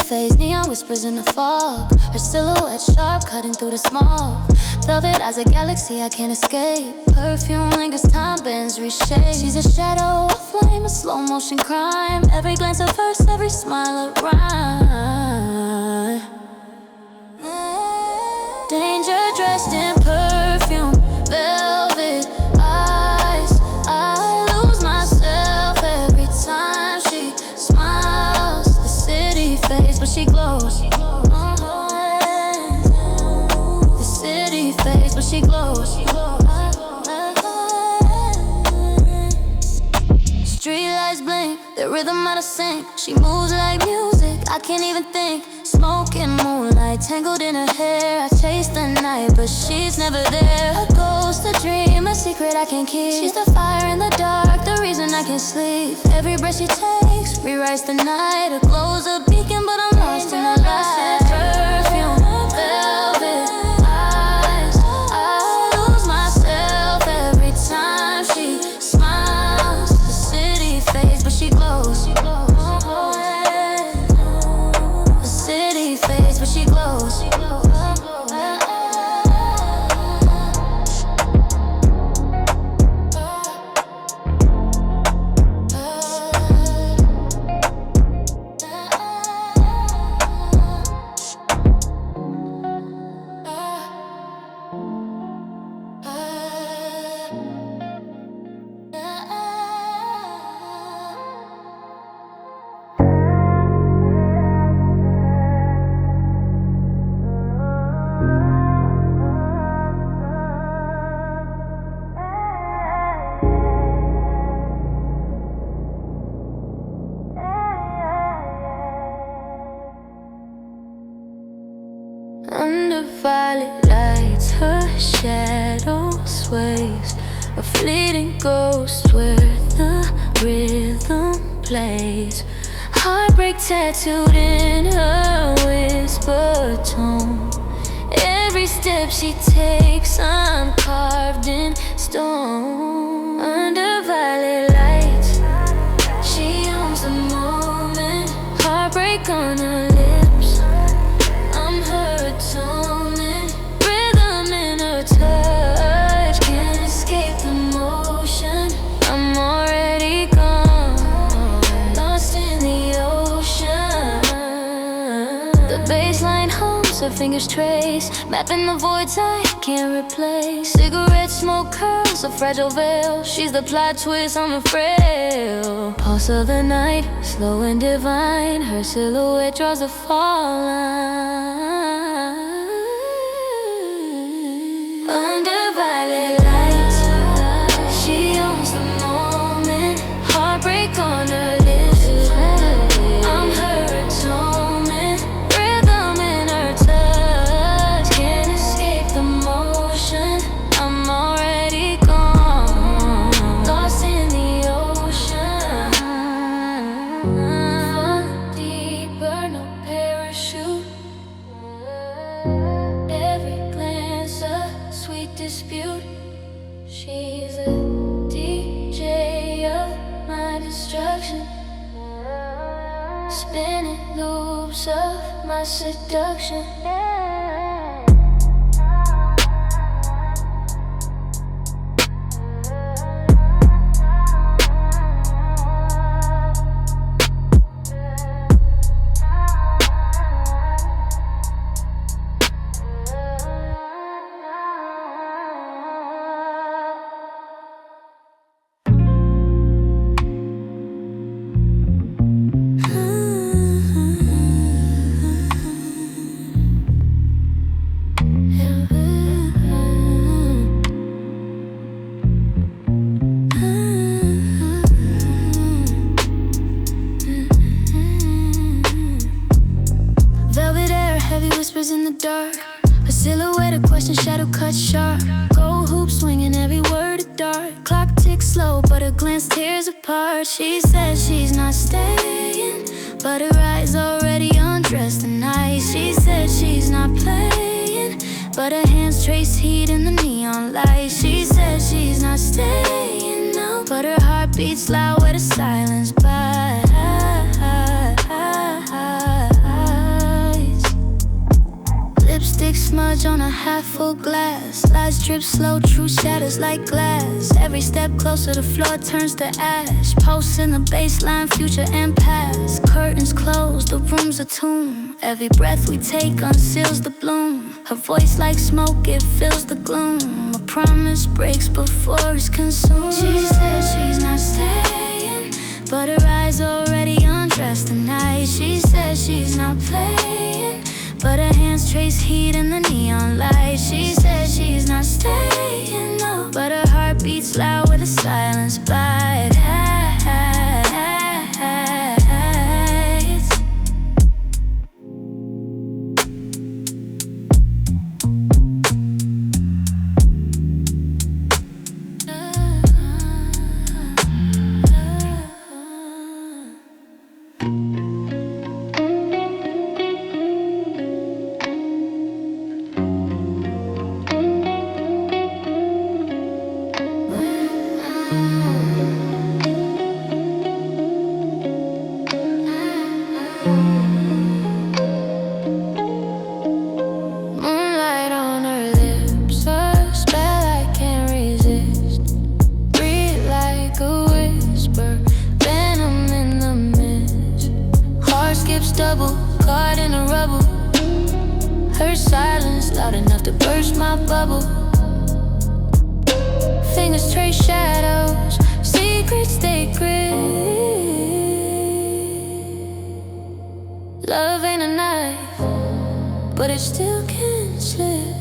phase, neon whispers in the fog. Her silhouette sharp, cutting through the smog. Velvet as a galaxy I can't escape. Perfume lingers, time bends, reshape. She's a shadow, a flame, a slow motion crime. Every glance of hers, every smile a rhyme. Danger dressed in perfume, velvet eyes. I lose myself every time she smiles. The city fades, but she glows. The city fades, but she glows. Street lights blink, the rhythm out of sync. She moves like music, I can't even think. Smoke and moonlight, tangled in her hair. I chase the night, but she's never there. A ghost, a dream, a secret I can't keep. She's the fire in the dark, the reason I can't sleep. Every breath she takes rewrites the night. Her glow's a beacon, but I'm lost in the light. Perfume, velvet eyes. I lose myself every time she smiles. The city fades, but she glows. But she glows. Under violet lights, her shadow sways. A fleeting ghost where the rhythm plays. Heartbreak tattooed in her whisper tone. Every step she takes, I'm carved in stone. Under violet lights, she owns the moment. Heartbreak on her lips, I'm her atonement. Rhythm in her touch, can't escape the motion. I'm already gone, lost in the ocean. The bassline hums, her fingers trace, mapping the voids I can't replace. Cigarette smoke curls, a fragile veil. She's the plot twist, I'm a frail. Pulse of the night, slow and divine. Her silhouette draws a fall line. Under violet lights, she owns the moment. Heartbreak on her lips, I'm her atonement. Rhythm in her touch, can't escape the motion. I'm already gone, lost in the ocean. Fall deeper, no parachute. Every glance a sweet dispute. She's a DJ of my destruction, spinning loops of my seduction. In the dark, a silhouette, a question, shadow cut sharp. Gold hoop swinging, every word a dart. Clock ticks slow, but her glance tears apart. She says she's not staying, but her eyes already undressed tonight. She said she's not playing, but her hands trace heat in the neon light. She said she's not staying, no, but her heart beats loud where the silence bites. lipstick smudge on a half-full glass. Lies drip slow, true shatters like glass. Every step closer, the floor turns to ash. Pulse in the baseline, future and past. Curtains closed, the room's a tomb. Every breath we take unseals the bloom. Her voice like smoke, it fills the gloom. A promise breaks before it's consumed. She says she's not staying, but her eyes already undressed tonight. She says she's not playing, but her hands trace heat in the neon light. She says she's not staying, no, but her heart beats loud with a silence bite. Moonlight on her lips, a spell I can't resist. Breathe like a whisper, venom in the mist. Heart skips double, caught in a rubble. Her silence loud enough to burst my bubble. Fingers trace shadows, secrets they grip. Love ain't a knife, but it still can slip.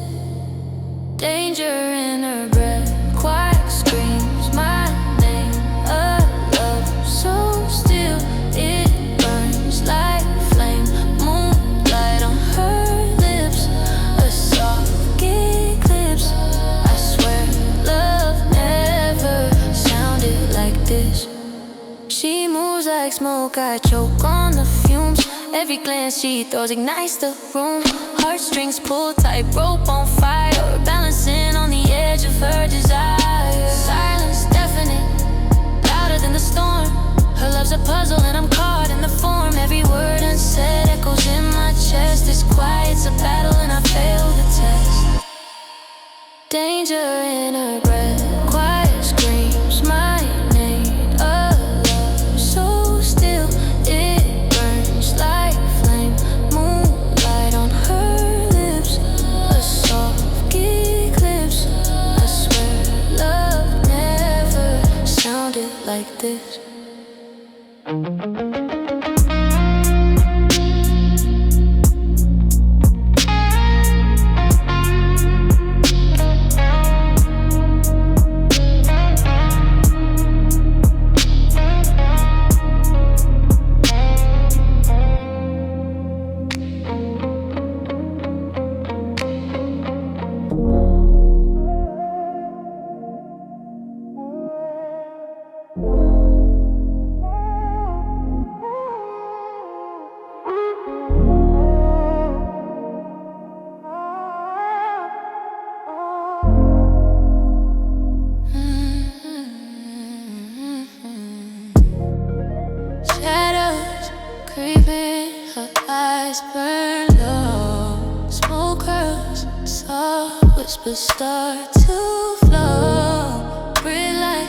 Danger in her breath, quiet screams my name. A love so still, it burns like flame. Moonlight on her lips, a soft eclipse. I swear love never sounded like this. She moves like smoke, I choke on the fumes. Every glance she throws ignites the room. Heartstrings pull tight, rope on fire, balancing on the edge of her desire. Silence deafening, louder than the storm. Her love's a puzzle and I'm caught in the form. Every word unsaid echoes in my chest. It's quiet, it's a battle and I fail the test. Danger in her breath, quiet screams my name. A love so still, it burns like flame. Moonlight on her lips, a soft eclipse. I swear love never sounded like this. Shadows creeping, her eyes burn low. Smoke curls, soft whispers start to flow. Breathe like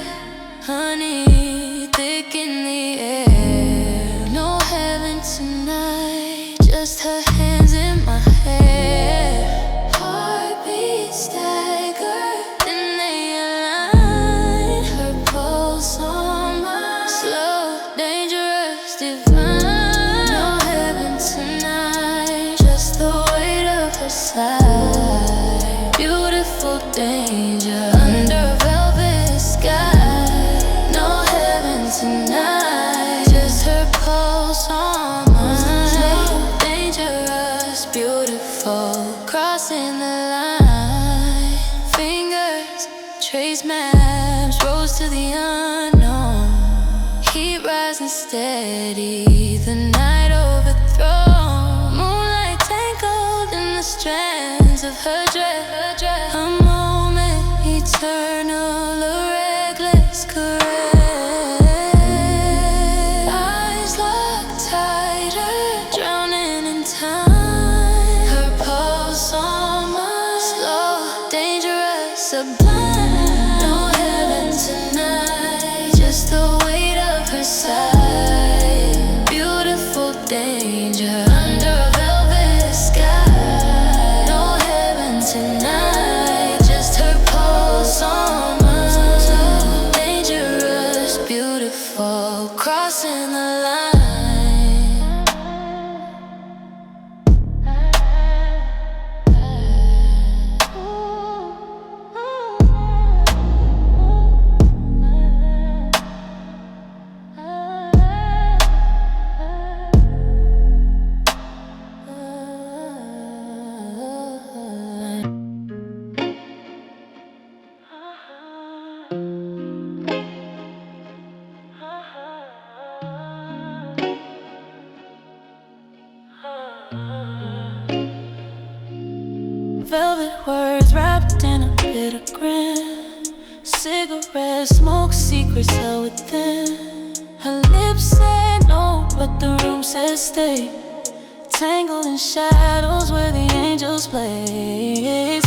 honey, thick in the air. No heaven tonight, just her hands in my hair. Heartbeat stagger, then they align. Her pulse on mine, slow, dangerous, divine. No heaven tonight, just the weight of her side. Beautiful danger under a velvet sky. No heaven tonight, just her pulse on mine. Dangerous, beautiful, crossing the line. Fingers trace maps, roads to the unknown. Heat rising steady, the night overthrown. Moonlight tangled in the strands of her dress. A moment eternal, a reckless caress. Eyes locked tighter, drowning in time. Her pulse on sublime. No heaven tonight, just the weight of her side. Beautiful danger under a velvet sky. No heaven tonight, just her pulse on mine. Dangerous, beautiful, crossing the line. Velvet words wrapped in a bitter grin. Cigarette smoke, secrets held within. Her lips said no, but the room said stay. Tangled in shadows where the angels play.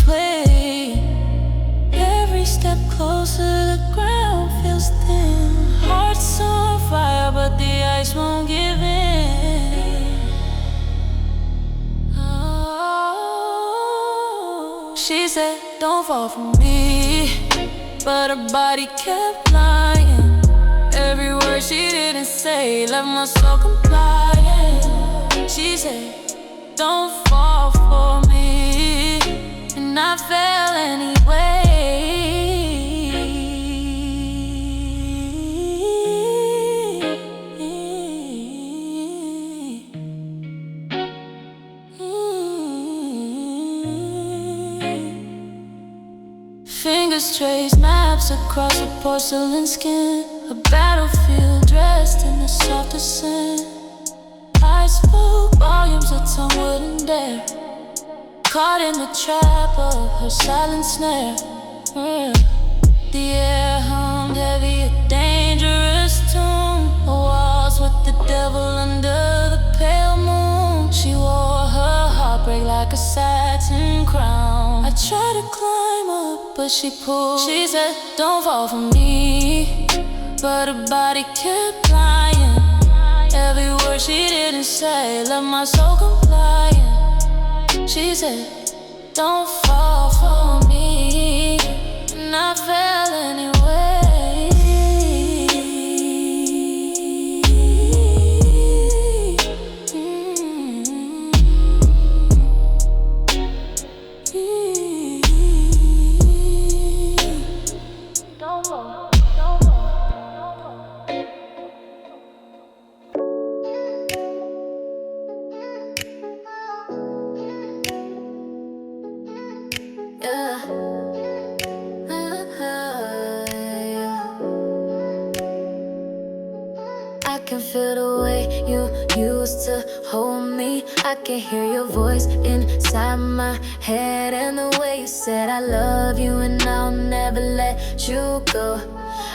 Every step closer, the ground feels thin. Hearts on fire, but the ice won't give in. She said, don't fall for me, but her body kept lying. Every word she didn't say left my soul compliant. She said, don't fall for me, and I fell anyway. Fingers trace maps across her porcelain skin. A battlefield dressed in the softest scent. I spoke volumes her tongue wouldn't dare. Caught in the trap of her silent snare. The air hummed heavy, a dangerous tune. A waltz with the devil under the pale moon. She wore her heartbreak like a satin crown. I tried to climb up, but she pulled. She said, don't fall for me, but her body kept lying. Every word she didn't say left my soul compliant. She said, don't fall for me, and I fell anyway. I can feel the way you used to hold me. I can hear your voice inside my head, and the way you said I love you and I'll never let you go.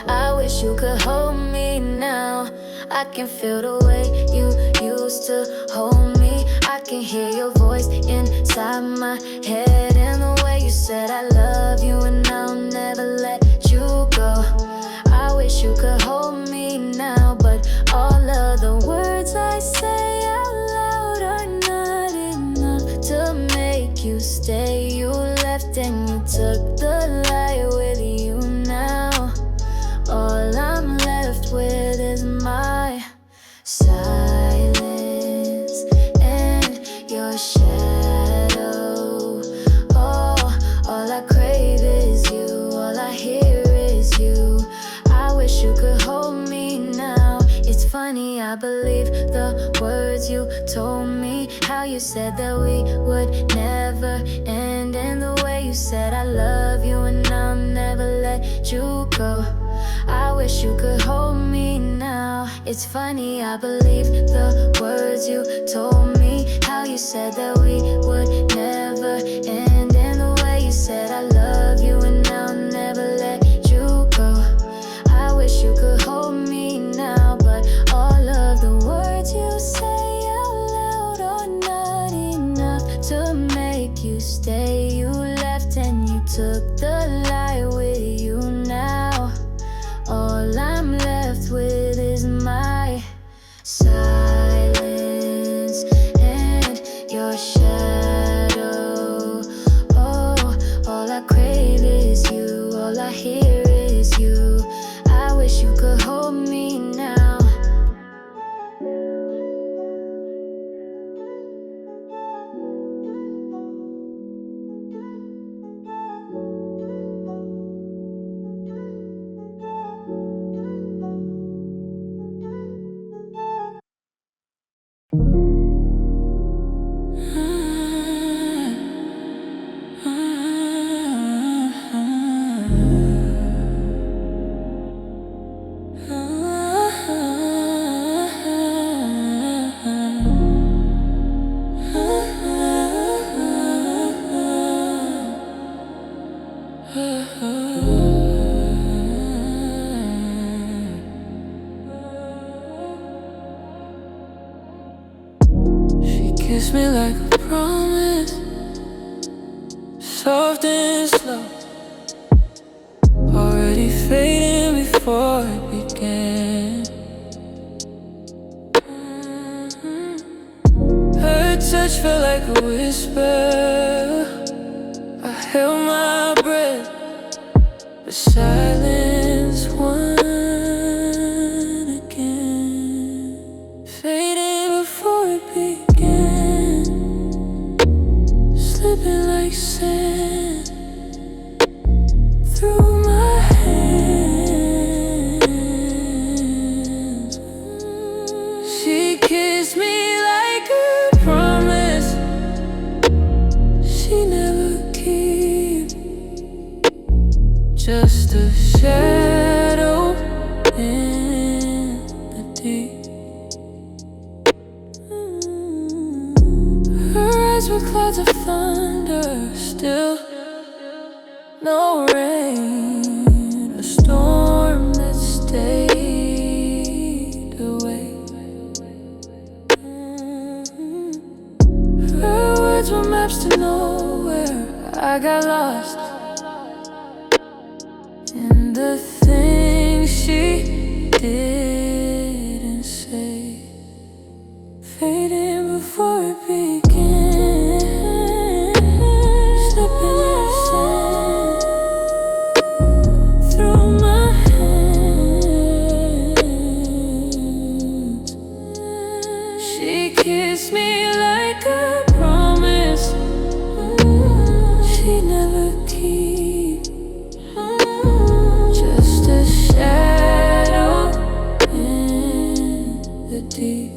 I wish you could hold me now. I can feel the way you used to hold me. I can hear your voice inside my head, and the way you said I love you and I'll never let you go. I wish you could hold me now, but all of the words I say out loud are not enough to make you stay. You left and you took the light with you now. All I'm left with is my silence and your shadow. Oh, all I crave is you, all I hear is you. I wish you could hold me now. It's funny, I believe the words you told me. How you said that we would never end, and the way you said I love you and I'll never let you go. I wish you could hold me now. It's funny, I believe the words you told me. How you said that we would never end, and the way you said I love you and I'll never let you go. I wish you could hold me now, but all of the words you say out loud are not enough to make you stay. You left and you took the light She kissed me like a promise, soft and slow, already fading before it began. Her touch felt like a whisper. I held my breath, but silence won again, fading before it began, slipping like sand through my hands. She kissed me like a promise she never keep, just a shadow in the deep. Her eyes were clouds of thunder, still no rain, a storm that stayed away. Her words were maps to nowhere. I got lost in the things she didn't say, fading before it began, slipping like sand through my hands. She kissed me like a promise she never keep, just a shadow in the deep.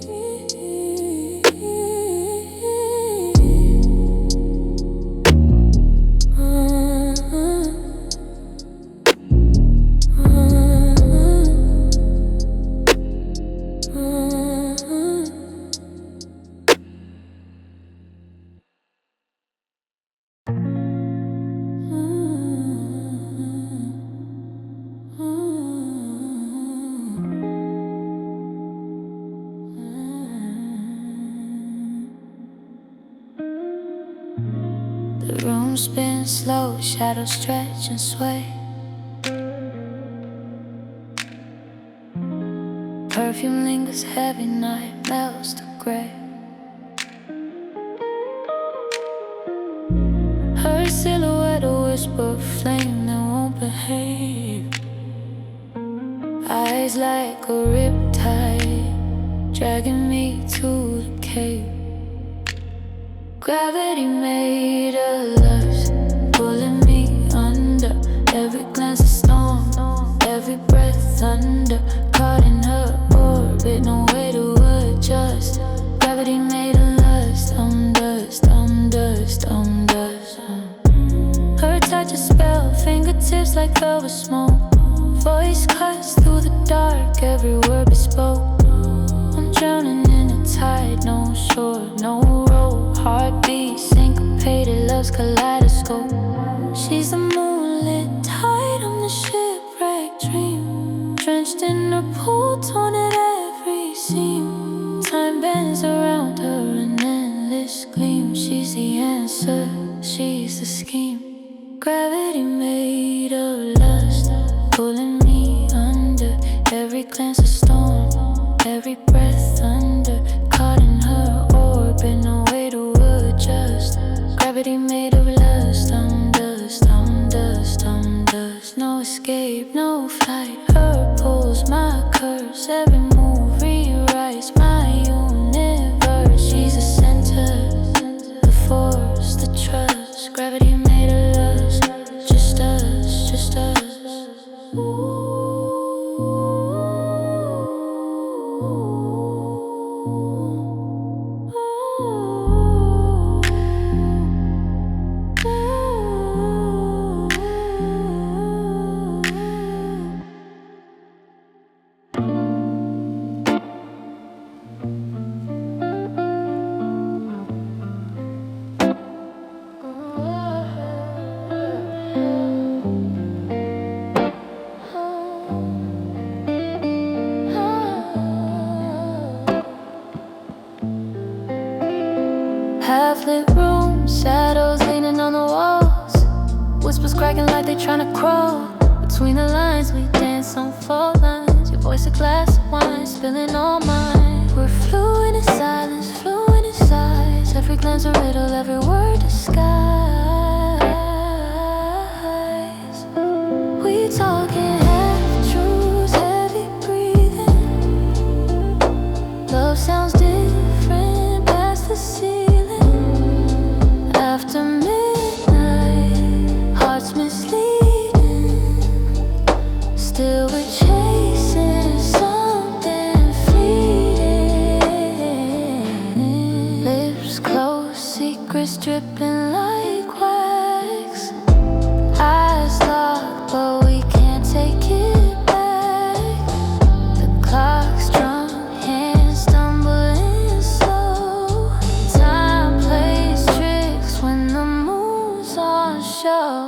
The room spins slow, shadows stretch and sway. Perfume lingers heavy, night melts to gray. Her silhouette a whisper, flame that won't behave. Eyes like a riptide, dragging me to the cave. Gravity made a lust, pulling me under. Every glance a storm, every breath thunder. Caught in her orbit, no way to adjust. Gravity made a lust, I'm dust, I'm dust, I'm dust. Her touch a spell, fingertips like velvet smoke. Voice cuts through the dark, every word bespoke. I'm drowning in a tide, no shore, no road. Heartbeat syncopated, love's kaleidoscope. She's the moonlit tide, I'm the shipwrecked dream. Drenched in her pool, torn at every seam. Time bends around her, an endless gleam. She's the answer, she's the scheme. Gravity made of lust, pulling me under. Every glance a storm, every breath thunder. Caught in her orbit, no way to adjust. Gravity made of lust, I'm dust, I'm dust, I'm dust. No escape, no flight. Her pulls my curse, every move rewrites my universe. She's the center, the force, the trust. Gravity made of lust, just us, just us. bragging like they tryna crawl. Between the lines, we dance on four lines. Your voice a glass of wine, spilling all mine. We're fluent in silence, fluent in sighs. Every glance a riddle, every word disguise. We talking half-truths, heavy breathing. Love sounds different past the ceiling. After midnight, hearts misleading. Still we're chasing something fleeting. Lips closed, secrets dripping like wax. Eyes locked, but we can't take it back. The clock's drunk, hands stumbling slow. Time plays tricks when the moon's on show.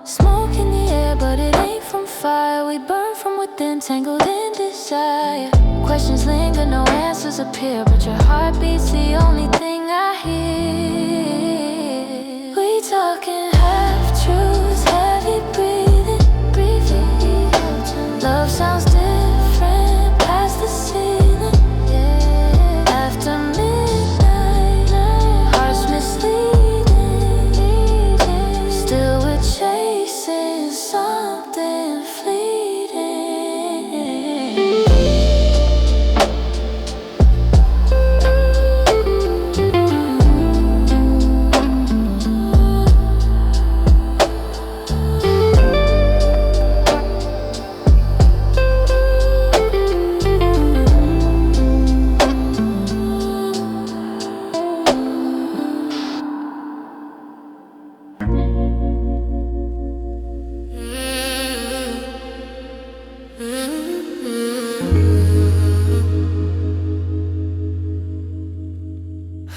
Smoke in the air, but it ain't from fire. We burn from within, tangled in desire. Questions linger, no answers appear, but your heartbeat's the only thing I hear. We talking half-truths, heavy breathing, breathing. Love sounds different past the ceiling. After midnight, hearts misleading. Still we're chasing something fleeting.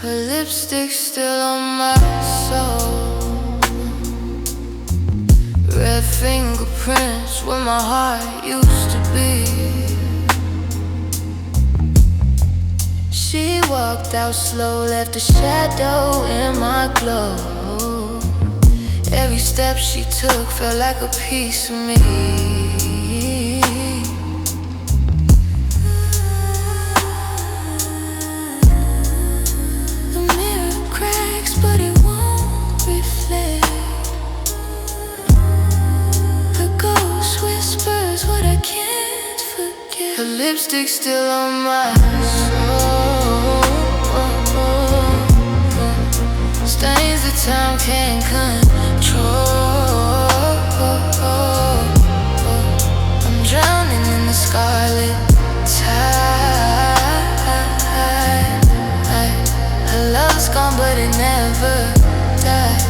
Her lipstick still on my soul. Red fingerprints where my heart used to be. She walked out slow, left a shadow in my glow. Every step she took felt like a piece of me. The mirror cracks, but it won't reflect. The ghost whispers what I can't forget. Her lipstick still on my soul. Stains that time can't control. I'm drowning in the scarlet tide. Her love's gone but it never died.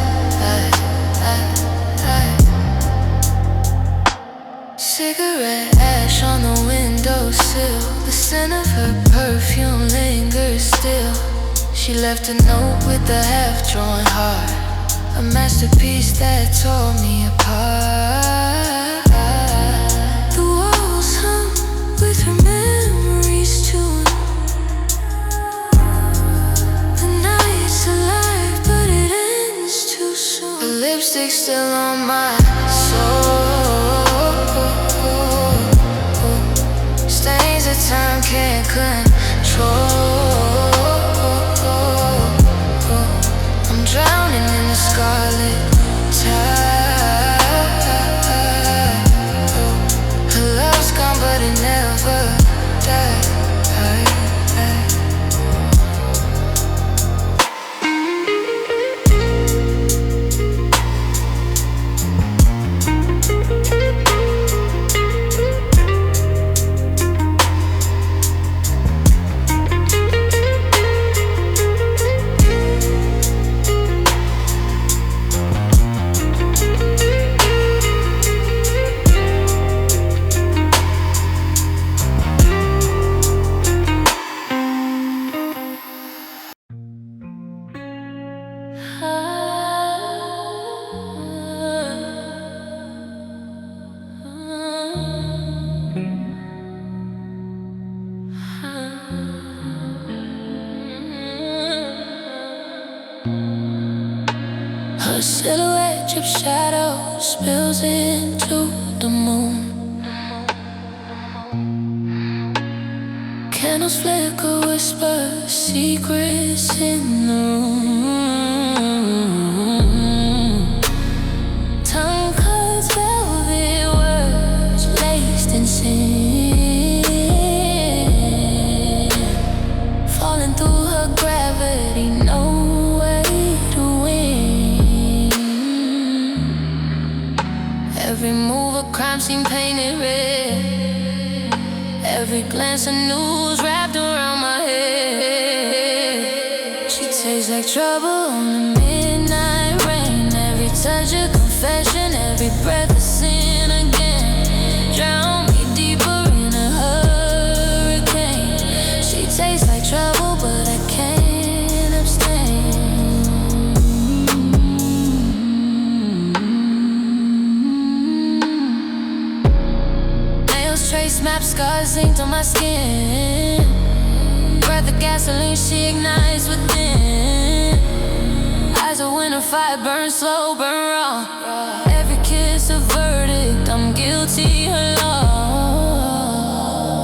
Cigarette ash on the windowsill. The scent of her perfume lingers still. She left a note with a half-drawn heart, a masterpiece that tore me apart. The walls hum with her memories too. The night's alive, but it ends too soon. Her lipstick still on my soul. Stains that time can't control. I'm drowning in the scarlet tide. Her love's gone but it never died. Her silhouette drips shadows, spills into the moon. Candles flicker, whisper secrets in the room. Tongue cuts velvet words laced in sin. Falling through her gravity, no way to win. Every move a crime scene painted red. Every glance a noose wrapped around my head. She tastes like trouble on the midnight rain. Every touch a confession, every breath a sin again. Drown me deeper in a hurricane. She tastes like trouble, but I can't abstain. Nails trace maps, scars inked on my skin. Breath of gasoline she ignites within. Eyes of winter fire, burn slow, burn raw. Every kiss a verdict, I'm guilty, her law.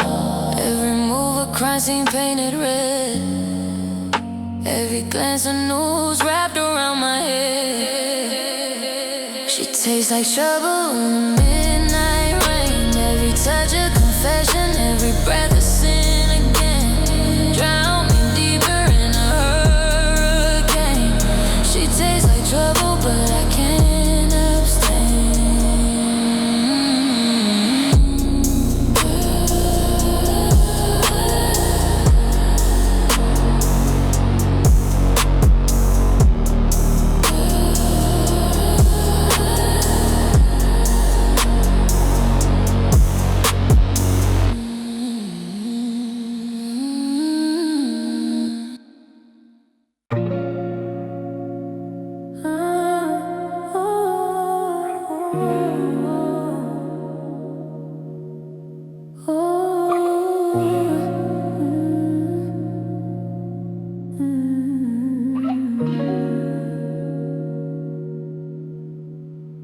Every move a crime scene painted red. Every glance a noose wrapped around my head. She tastes like trouble in the midnight rain. Every touch a confession, every breath a sin again. Drown me deeper in a hurricane. She tastes like trouble, but I can't abstain.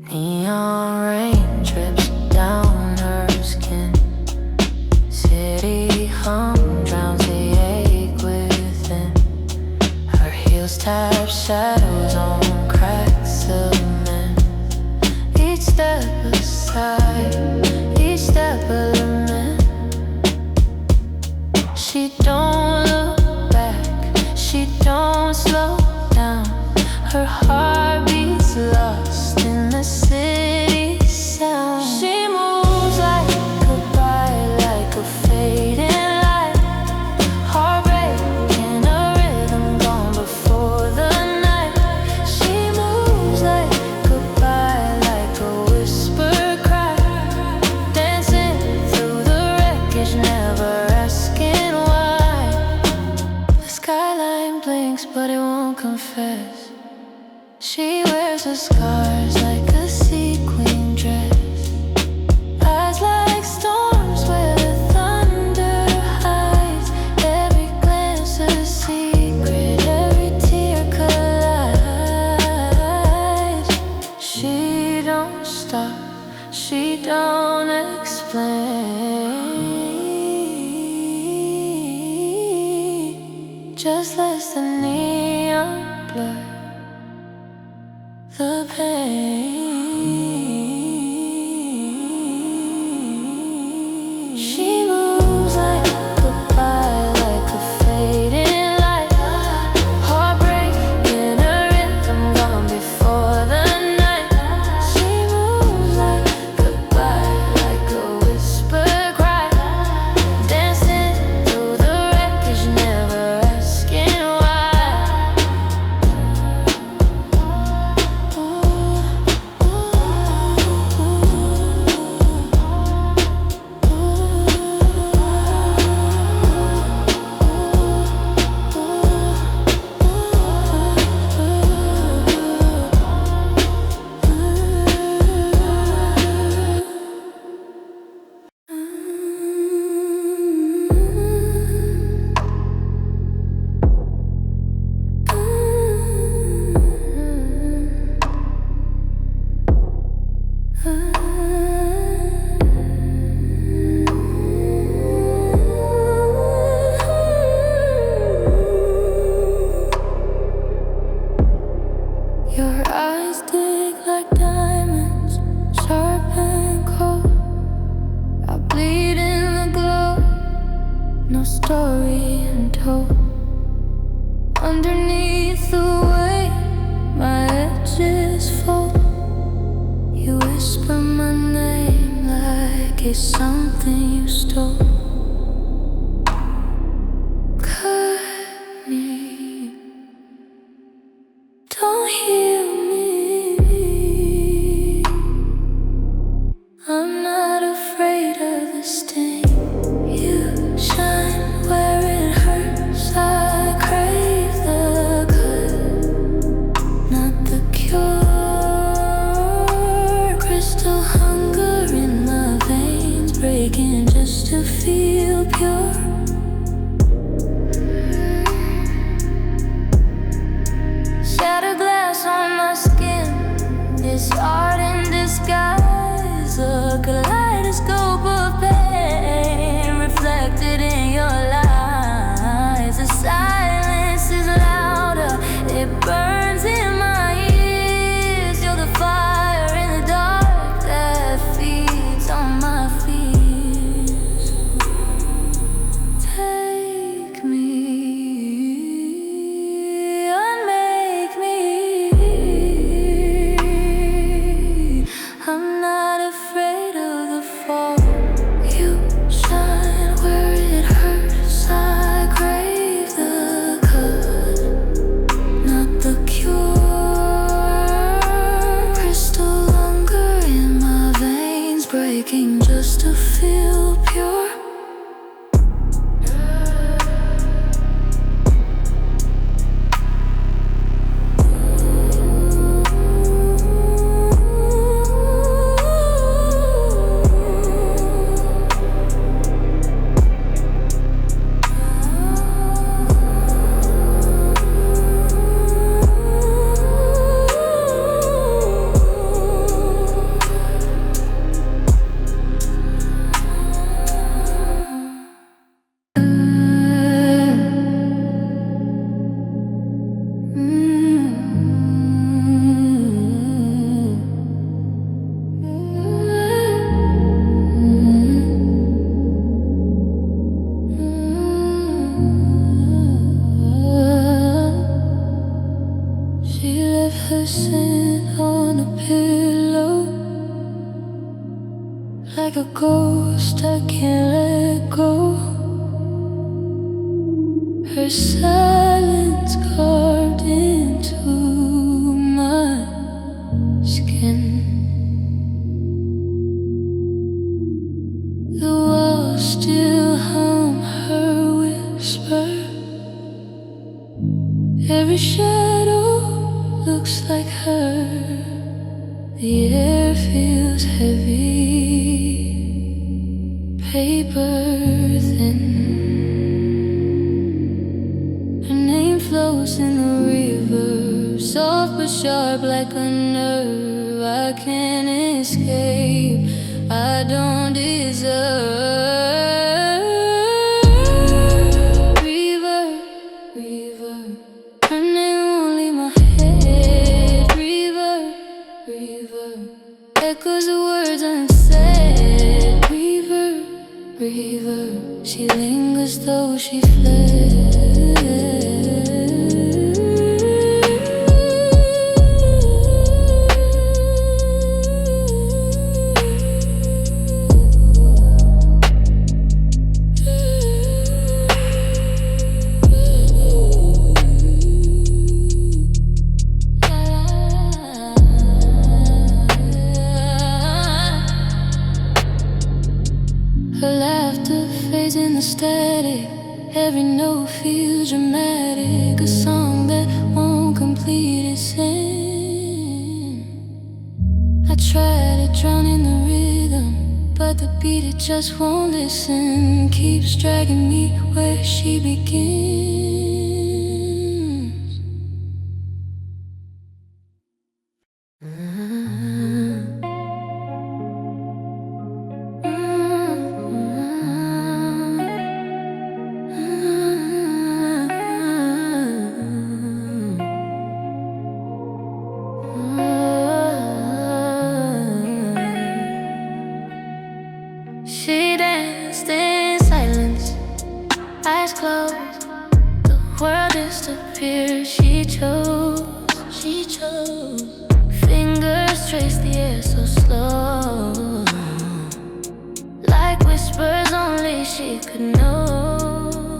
Neon rain drips down her skin. City hum drowns the ache within. Her heels tap shadows on cracked cement. Each step aside, each step a lament. She don't look back, she don't slow down. Her heart beats lost in the city sound. She moves like goodbye, like a fading light. Heartbreak in a rhythm gone before the night. She moves like goodbye, like a whispered cry. Dancing through the wreckage, never asking why. The skyline blinks, but it won't confess. She wears her scars like a sequin dress. Eyes like storms where the thunder hides. Every glance a secret, every tear collides. She don't stop, she don't explain. Just lets the neon blur the pain. She moves like goodbye, like a fading light. Heartbreak in a rhythm gone before the night. She moves like goodbye, like a whisper. Your eyes dig like diamonds, sharp and cold. I bleed in the glow, no story untold. Underneath the weight, my edges fold. You whisper my name like it's something you stole. Cut me, don't heal me. I'm not afraid of the sting. You shine where it hurts. I crave the cut, not the cure. Crystal hunger in my veins, breaking just to feel pure. Shattered glass on my skin, it's art in disguise. A kaleidoscope of pain reflected in your lies. The silence is louder, it burns in my ears. You're the fire in the dark that feeds on my fears. Take me, unmake me. I'm not afraid of the fall. You shine where it hurts. I crave the cut, not the cure. Crystal hunger in my veins, breaking just to feel pure. She left her scent on a pillow, like a ghost I can't let go. Her silence carved into my skin. The walls still hum her whisper. Every shadow looks like her. The air feels heavy, paper thin. Her name flows in the river, soft but sharp like a nerve. I can't escape, I don't deserve. Reverb, reverb, her name won't leave my head. Reverb, reverb, echoes of words unsaid. Reverb, reverb, she lingers though she fled. Her laughter fades in the static. Every note feels dramatic. A song that won't complete its end. I try to drown in the rhythm, but the beat it just won't listen. Keeps dragging me where she begins. She danced in silence, eyes closed. The world disappeared. She chose. Fingers traced the air so slow, like whispers only she could know.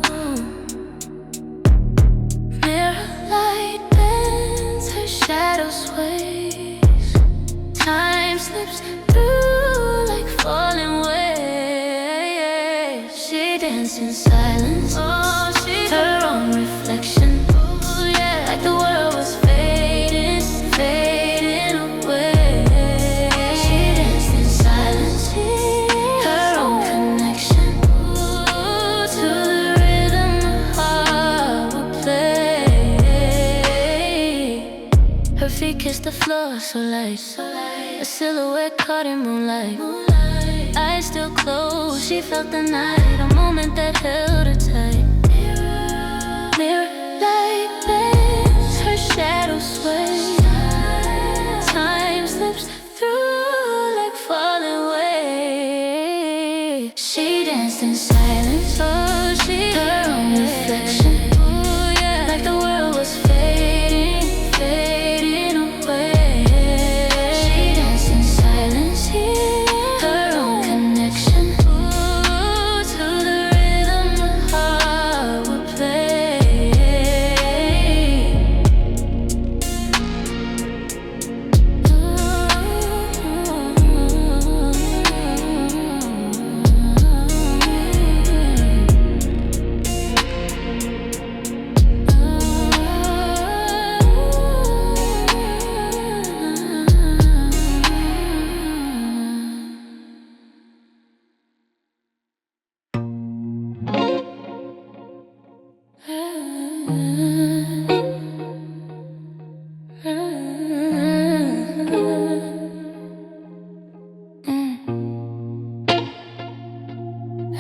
Mirror light bends, her shadow sways. Time slips through like falling waves. She danced in silence, her own reflection. Like the world was fading away. She danced in silence, her own connection to the rhythm the heart would play. Her feet kissed the floor so light, a silhouette caught in moonlight. Eyes still closed, she felt the night, a moment that held her tight. Mirror light bends, her shadow sways. Time slips through like falling waves. She danced in silence, her own reflection. Like the world was fading away. She danced in silence, her own connection to the rhythm the heart would play.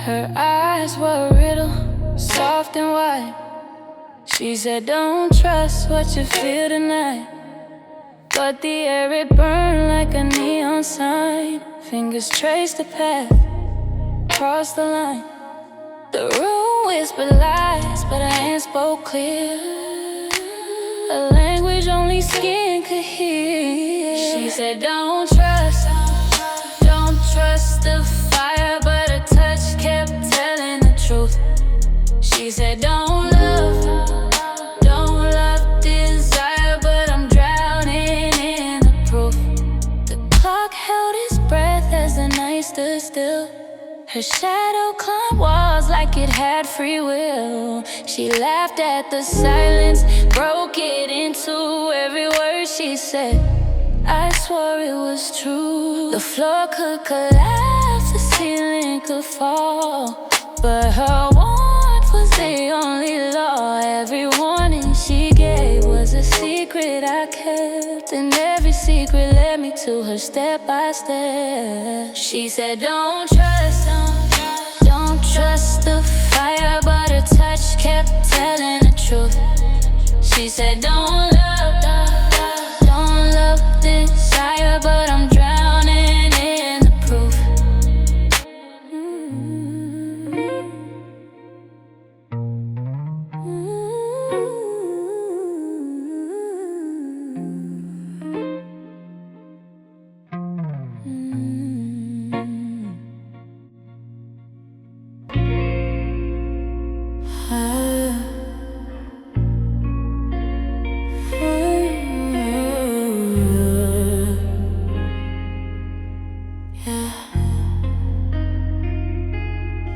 Her eyes were a riddle, soft and wide. She said, don't trust what you feel tonight. But the air, it burned like a neon sign. Fingers traced the path, crossed the line. The room whispered lies, but her hands spoke clear, a language only skin could hear. She said, don't trust the fire, but her touch kept telling the truth. She said, don't love desire, but I'm drowning in the proof. The clock held its breath as the night stood still. Her shadow climbed walls like it had free will. She laughed at the silence, broke it into every word she said. I swore it was true. The floor could collapse, the ceiling could fall, but her warmth was the only law. Every warning she gave was a secret I kept, and every secret led me to her step by step. She said, don't trust the fire, but her touch kept telling the truth. She said, don't love desire, but I'm drowning in the proof.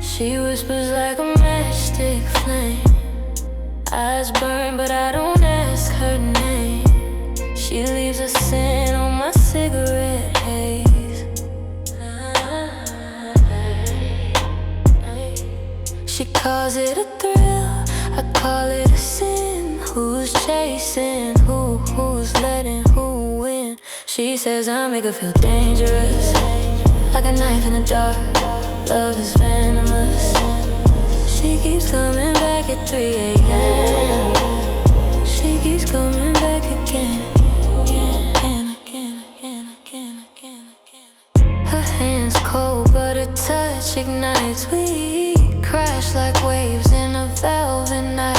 She whispers like a matchstick flame. Eyes burn, but I don't ask her name. She leaves a scent on my cigarette haze. She calls it a thrill, I call it a sin. Who's chasing who's letting who win? She says I make her feel dangerous, like a knife in the dark. Love is venomous. She keeps coming back at 3 a.m. She keeps coming back again. Her hands cold, but her touch torch ignites. We crash like waves in a velvet night.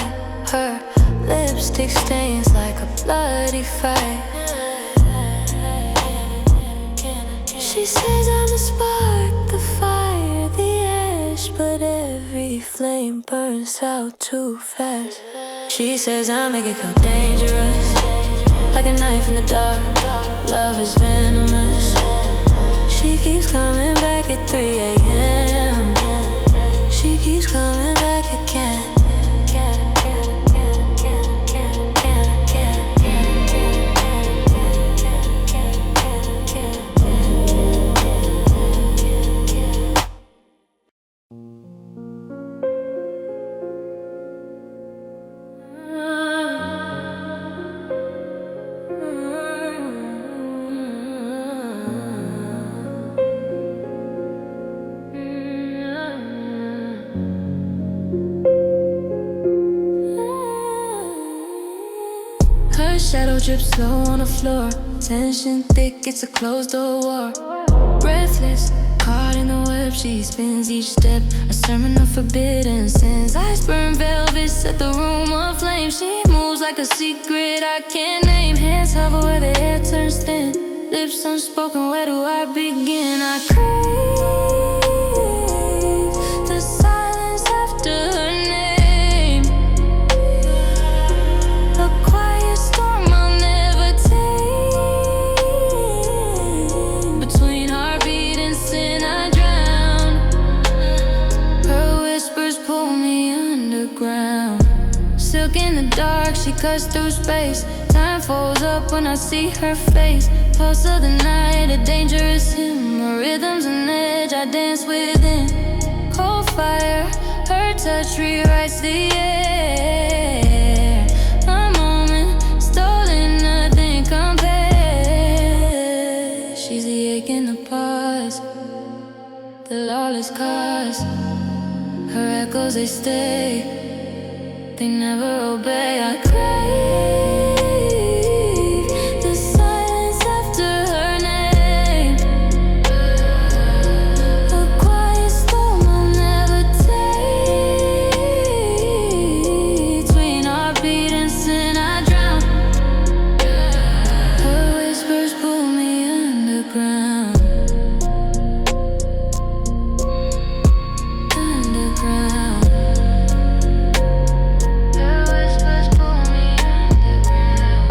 Her lipstick stains like a bloody fight. She says I'm a spark, the fire, the ash, but every flame burns out too fast. She says I make it feel dangerous, like a knife in the dark. Love is venomous. She keeps coming back at 3 a.m. She keeps coming back again. Shadow drips slow on the floor. Tension thick, it's a closed door war. Breathless, caught in the web, she spins each step, a sermon of forbidden sins. Eyes burn velvet, set the room aflame. She moves like a secret I can't name. Hands hover where the air turns thin. Lips unspoken, where do I begin? I crave the silence after her name. A quiet storm I'll never tame. Between heartbeat and sin I drown. Her whispers pull me underground. Silk in the dark, she cuts through space. Time folds up when I see her face. Pulse of the night, a dangerous hymn. Her rhythm's an edge, I dance within. Cold fire, her touch rewrites the air. A moment, stolen, nothing compares. She's the ache in the pause, the lawless cause. Her echoes, they stay, they never obey. I crave the silence after her name. A quiet storm I'll never take. Between heartbeat and sin I drown. Her whispers pull me underground. Underground. Her whispers pull me underground.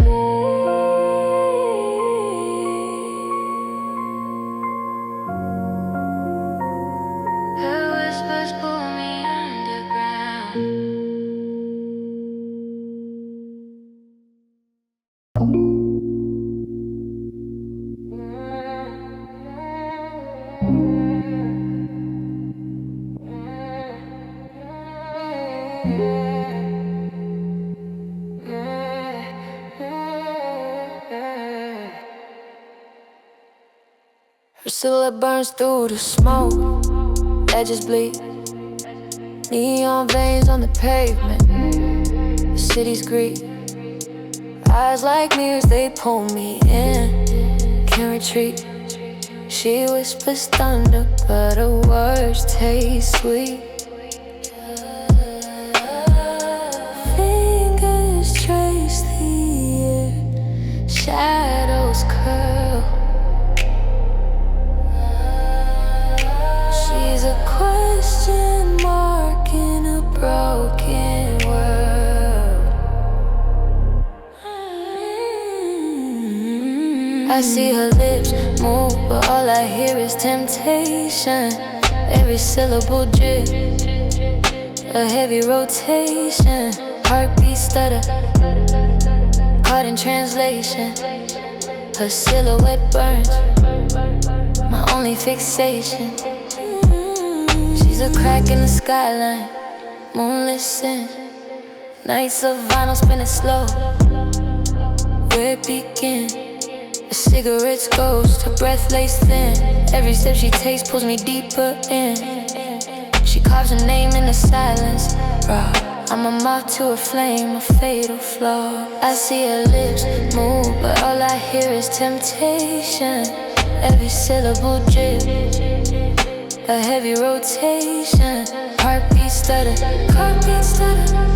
Her whispers pull me underground. Her silhouette burns through the smoke, edges bleed. Neon veins on the pavement, the city's greed. Eyes like mirrors, they pull me in, can't retreat. She whispers thunder, but her words taste sweet. Fingers trace the air, shadows curl. She's a question mark in a broken world. I see her lips move, but all I hear is temptation. Every syllable drip, a heavy rotation. Heartbeat stutter, caught in translation. Her silhouette burns, my only fixation. She's a crack in the skyline, moonlit sin. Nights of vinyl spinning slow. Where it begin? A cigarette's ghost, her breath lays thin. Every step she takes pulls me deeper in. She carves her name in the silence, raw. I'm a moth to her flame, a fatal flaw. I see her lips move, but all I hear is temptation. Every syllable drip, a heavy rotation. Heartbeat stutter,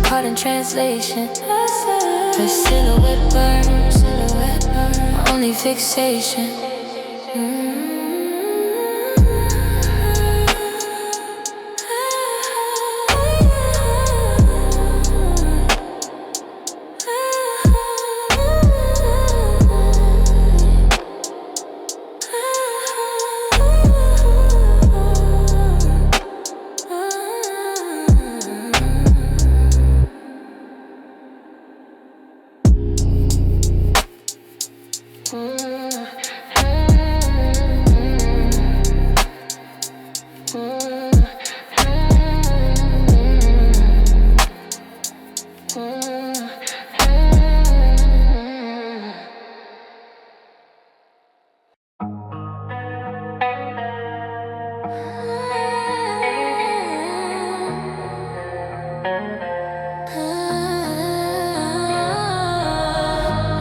caught in translation. Her silhouette burns, only fixation.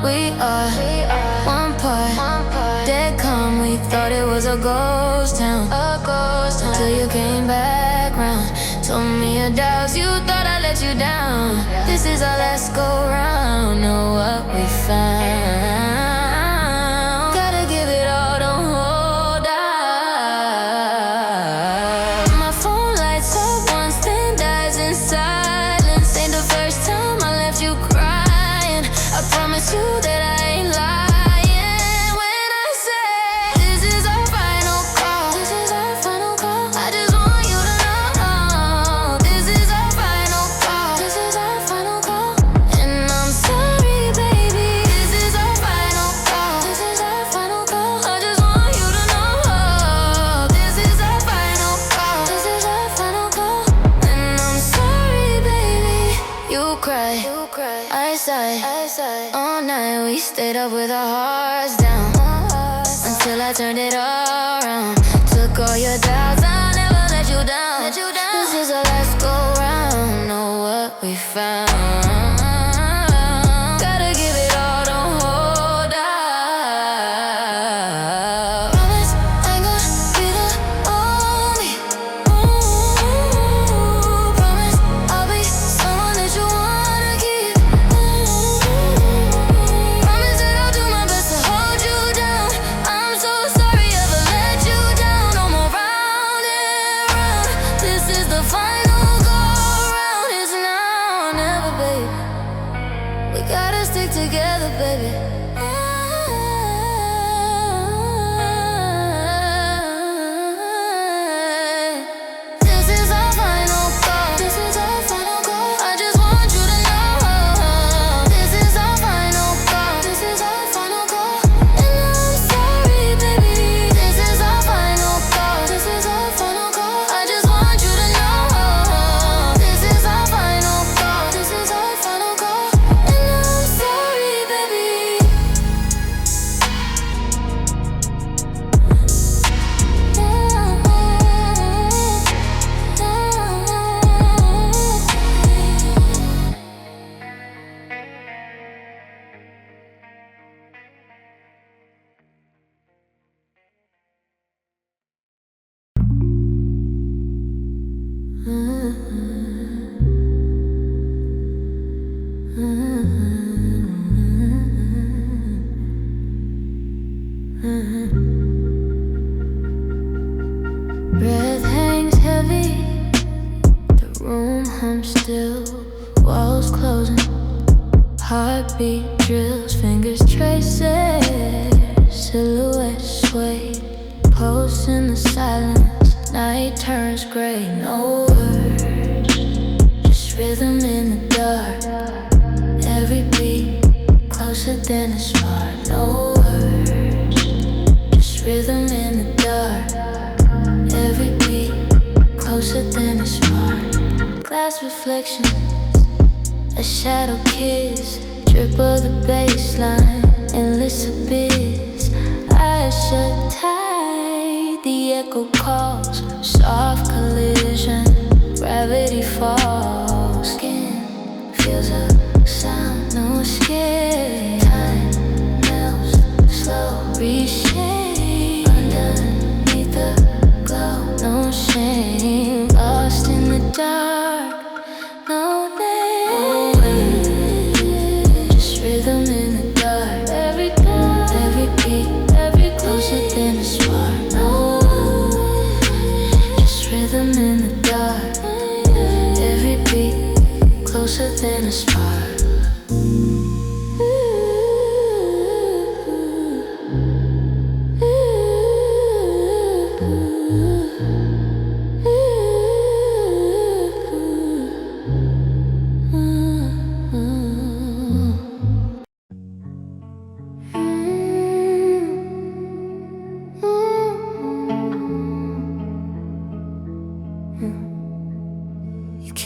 We are one part, dead calm. We thought it was a ghost town, till you came back round. Told me your doubts, you thought I let you down. This is our last go round. Know what we found. Gotta give it all, don't hold out. My phone lights up once, then dies in silence. Ain't the first time I left you crying. I promise you that I ain't lying when I say this is our final call. This is our final call. I just want you to know this is our final call. This is our final call. And I'm sorry, baby. This is our final call. This is our final call. I just want you to know this is our final call. This is our final call. And I'm sorry, baby. You cry, I sigh. All night we stayed up with our hearts down until I turned it all around. Took all your doubts, I never let you down. This is our last go round. Know what we found. Gotta give it all, don't hold out. Promise I ain't gonna be the only. Promise I'll be someone that you wanna keep. Promise that I'll do my best to hold you down. I'm so sorry ever let you down. No more round and round. This is the final go round. It's now or never, baby. We gotta stick together, baby. This is our final call. This is our final call. I just want you to know this is our final call. This is our final call. And I'm sorry, baby. This is our final call. This is our final call. I just want you to know this is our final call. This is our final call. And I'm sorry, baby. Breath hangs heavy, the room hums still, walls closing, heartbeat drills, fingers traces, silhouettes sway, pulse in the silence, night turns gray, no words, just rhythm in the dark, every beat closer than a spark, no words, just rhythm in the dark. Every beat closer than a spark. Glass reflections, a shadow kiss, drip of the bassline, endless abyss. Eyes shut tight, the echo calls, soft collision, gravity falls. Skin feels a sound, no skin. Time melts, slow reshape underneath the glow, no name, lost in the dark. No name, just rhythm in the dark. Every beat, closer than a spark. No, just rhythm in the dark. Every beat, closer than a spark.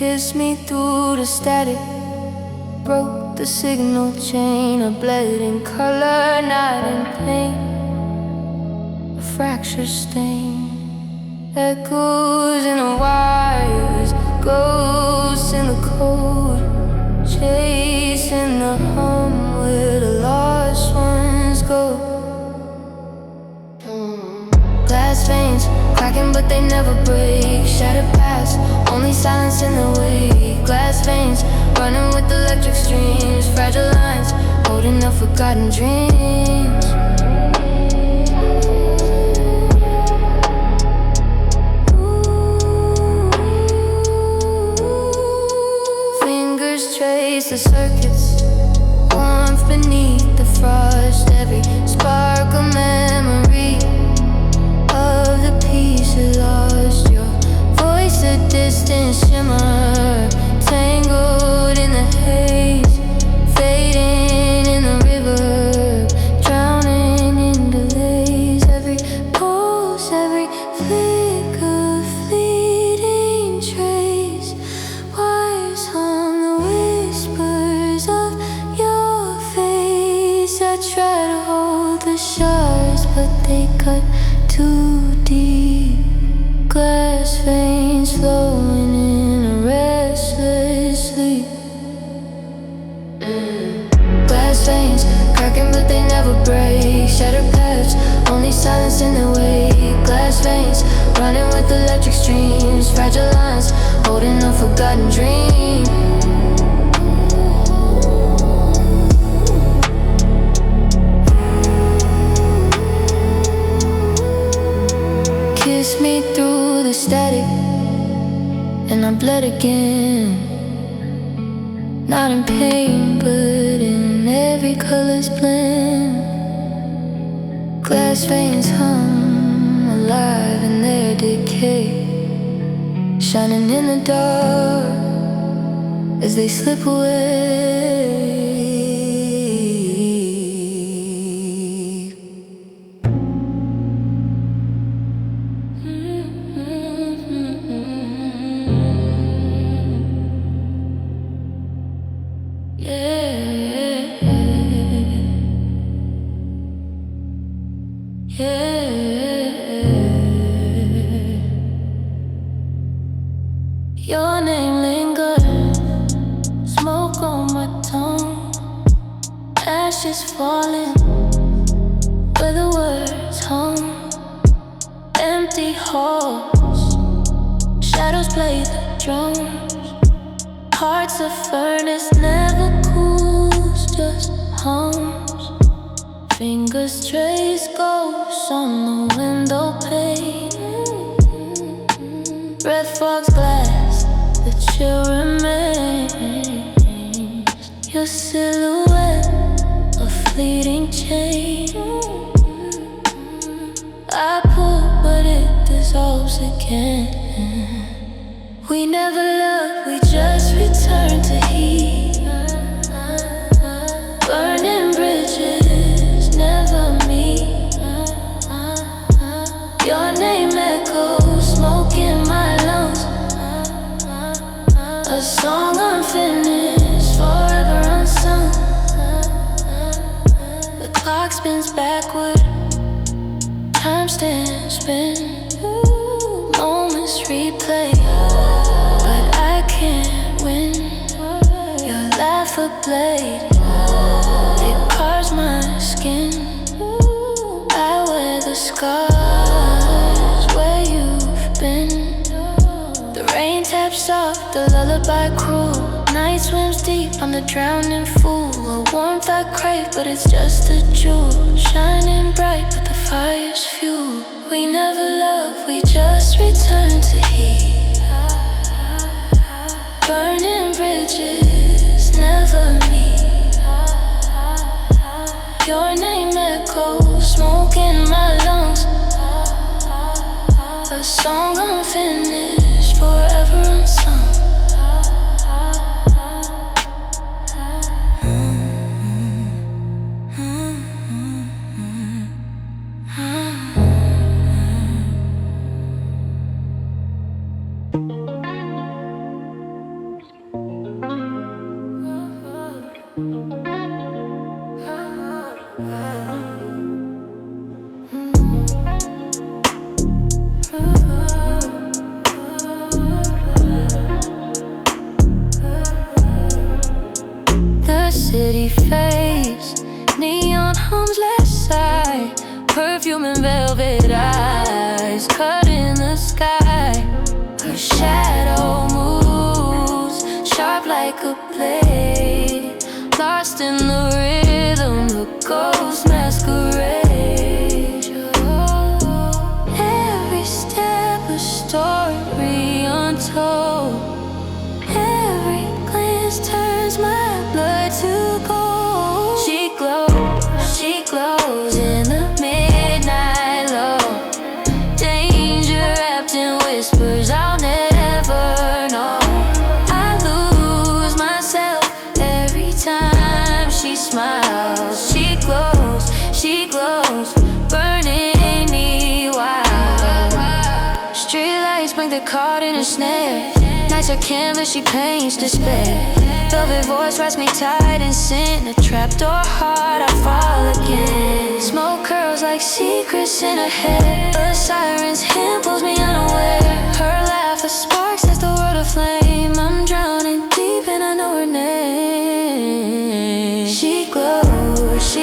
Kissed me through the static, broke the signal chain. A bled in color, not in pain. A fracture stain, echoes in the wires, ghosts in the code, chasing the hum where the lost ones go. Glass veins cracking but they never break. Shattered past, only silence in the way. Glass veins running with electric streams. Fragile lines holding up forgotten dreams. Fingers trace the circuits, warmth beneath the frost. Every spark of memory of the pieces lost. Your voice a distant shimmer, tangled in the haze, fading in the river, drowning in delays. Every pulse, every flicker, fleeting trace, wires on the whispers of your face. I try to hold the shards, but they cut too deep. Glass veins flowing in a restless sleep. Glass veins cracking but they never break. Shattered paths, only silence in the way. Glass veins running with electric streams. Fragile lines holding a forgotten dream. Kiss me through the static, and I bled again. Not in pain, but in every color's blend. Glass veins hum, alive in their decay, shining in the dark as they slip away. Your name lingers, smoke on my tongue, ashes falling where the words hung. Empty halls, shadows play the drums. Heart's a furnace, never cools, just hums. Fingers trace ghosts on the window pane. Breath fogs glass, the chill remains. Your silhouette, a fleeting change. I pull, but it dissolves again. We never loved, we just returned to heat. Burning bridges, never meet. Your name echoes, smoke in my lungs. A song unfinished, forever unsung. The clock spins backward, time stands spin. Moments replay, but I can't win. Your laugh a blade, it carves my skin. I wear the scars where you've been. soft, the lullaby cruel. Night swims deep, I'm the drowning fool. A warmth I crave, but it's just a jewel. Shining bright, but the fire's fuel. We never love, we just return to heat. Burning bridges, never meet. Your name echoes, smoke in my lungs. A song unfinished, forever unsung. City face, neon hums left side, perfume and velvet eyes, cut in the sky. Her shadow moves, sharp like a blade, lost in the rhythm, the ghost masquerade. Every step a story untold, every glance turns my blood to gold. She glows in the midnight low. Danger wrapped in whispers I'll never know. I lose myself every time she smiles. She glows, burning me wild. Streetlights bring the caught in a snare. Nights are canvas, she paints despair. Velvet voice writes me tight and sin. A trapdoor heart, I fall again. Smoke curls like secrets in her hair. A siren's hand pulls me unaware. Her laugh, a spark sets the world aflame. I'm drowning deep and I know her name. She glows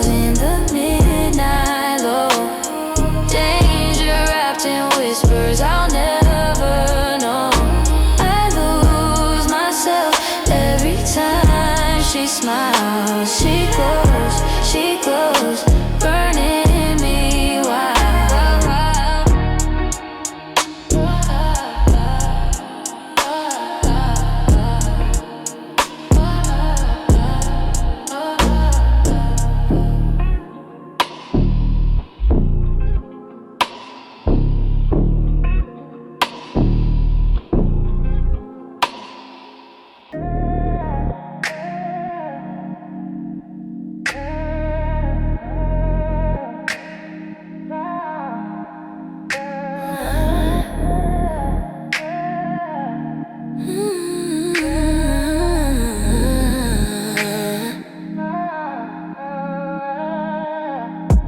in the midnight low. Danger wrapped in whispers I'll never know. Time she smiles, she glows, burning me wild.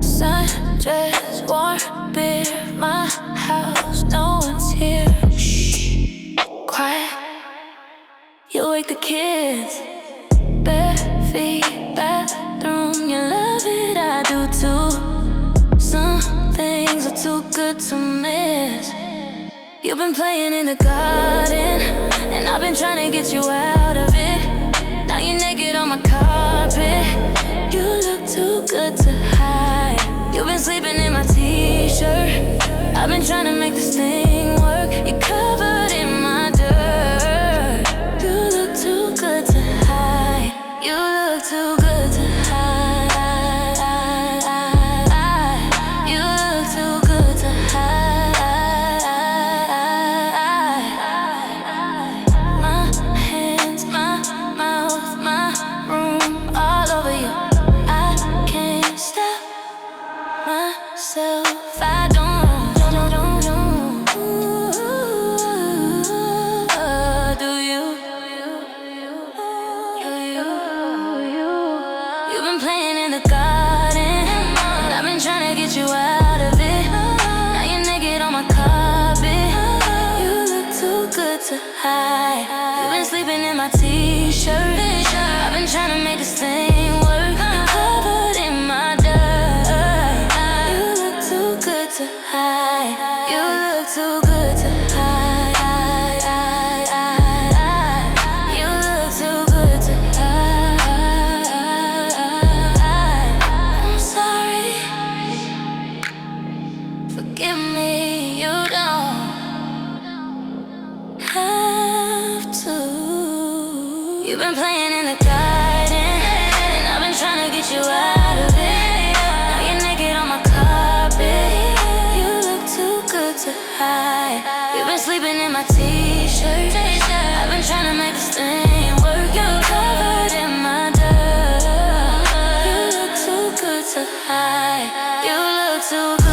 Sundress, warm beer, my house, no one's here. Shh, quiet. You wake the kids. Bare feet, bathroom, you love it, I do too. Some things are too good to miss. You've been playing in the garden, and I've been trying to get you out of it. Now you're naked on my carpet. You look too good to hide. You've been sleeping in my t-shirt. I've been trying to make this thing work. You're covered in my dirt. You look too good to hide. You look too good to hide. You look too good to hide. My hands, my mouth, my room, all over you. I can't stop myself. I don't. Do you? You've been playing in the garden. I've been trying to get you out of it. Now you're naked on my carpet. You look too good to hide. You've been sleeping in my t-shirt. I've been trying to make this thing work. You're covered in my dirt. You look too good to hide. You look too good to hide. You've been playing in the garden, and I've been trying to get you out of it. Now you're naked on my carpet. You look too good to hide. You've been sleeping in my t-shirt. I've been trying to make this thing work. You're covered in my dirt. You look too good to hide. You look too good.